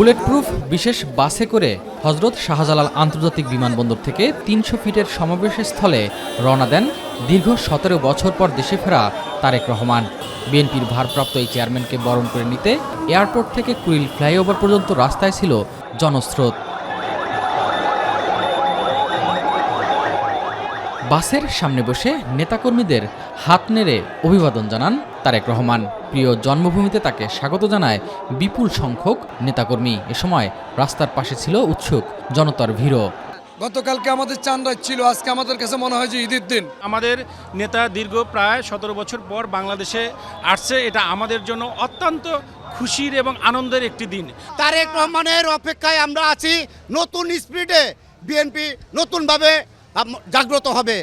Bullet proof বিশেষ বাসে করে হজরত শাহজালাল আন্তর্জাতিক বিমানবন্দর থেকে ৩০০ ফিটের সমাবেশ স্থলে রওনা দেন দীর্ঘ ১৭ বছর পর দেশে ফেরা তারেক রহমান। বিএনপির ভারপ্রাপ্ত এই চেয়ারম্যানকে বরণ করে নিতে এয়ারপোর্ট থেকে কুড়িল ফ্লাইওভার পর্যন্ত রাস্তায় ছিল জনস্রোত। বাসের সামনে বসে নেতাকর্মীদের হাত নেড়ে অভিবাদন জানান তারেক রহমান। প্রিয় জন্মভূমিতে তাকে স্বাগত জানায় বিপুল সংখ্যক নেতাকর্মী। এ সময় রাস্তার পাশে ছিল উৎসুক জনতার ভিড়ও। গতকালকে আমাদের চাঁদ রাত ছিল, আজকে আমাদের কাছে মনে হয় যে ঈদের দিন। আমাদের নেতা দীর্ঘ প্রায় ১৭ বছর পর বাংলাদেশে আসছে, এটা আমাদের জন্য অত্যন্ত খুশির এবং আনন্দের একটি দিন। তারেক রহমানের অপেক্ষায় আমরা আছি। নতুন স্পিরিটে বিএনপি নতুনভাবে জাগ্রত হবে।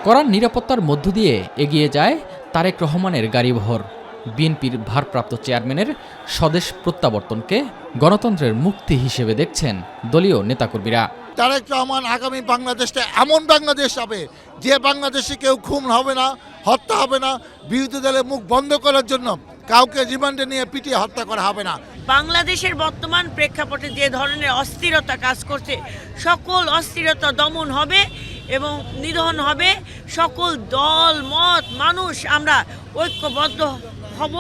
কড়া নিরাপত্তার মধ্য দিয়ে এগিয়ে যায় তারেক রহমানের গাড়িবহর। বিএনপির ভারপ্রাপ্ত চেয়ারম্যানের স্বদেশ প্রত্যাবর্তনকে গণতন্ত্রের মুক্তি হিসেবে দেখছেন দলীয় নেতাকর্মীরা। তারেক রহমান আগামী বাংলাদেশটা এমন বাংলাদেশ হবে যে বাংলাদেশে কেউ খুন হবে না, হত্যা হবে না, বিরোধী দলের মুখ বন্ধ করার জন্য কাউকে রিমান্ডে নিয়ে পিটিয়ে হত্যা করা হবে না। বাংলাদেশের বর্তমান প্রেক্ষাপটে যে ধরনের অস্থিরতা কাজ করছে, সকল অস্থিরতা দমন হবে এবং নিধন হবে। সকল দল মত মানুষ আমরা ঐক্যবদ্ধ হব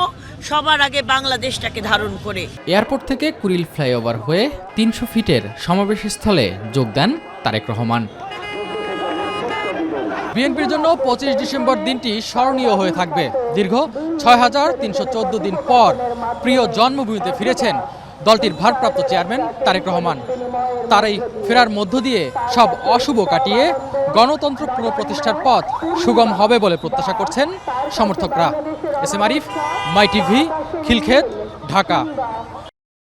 সবার আগে বাংলাদেশটাকে ধারণ করে। এয়ারপোর্ট থেকে কুড়িল ফ্লাইওভার হয়ে ৩০০ ফিটের সমাবেশ স্থলে যোগ দেন তারেক রহমান। বিএনপির জন্য ২৫ ডিসেম্বর দিনটি স্মরণীয় হয়ে থাকবে। দীর্ঘ ৬,৩১৪ দিন পর প্রিয় জন্মভূমিতে ফিরেছেন দলটির ভারপ্রাপ্ত চেয়ারম্যান তারেক রহমান। তার এই ফেরার মধ্য দিয়ে সব অশুভ কাটিয়ে গণতন্ত্র পুনঃপ্রতিষ্ঠার পথ সুগম হবে বলে প্রত্যাশা করছেন সমর্থকরা। এস এম আরিফ, মাই টিভি, খিলক্ষেত, ঢাকা।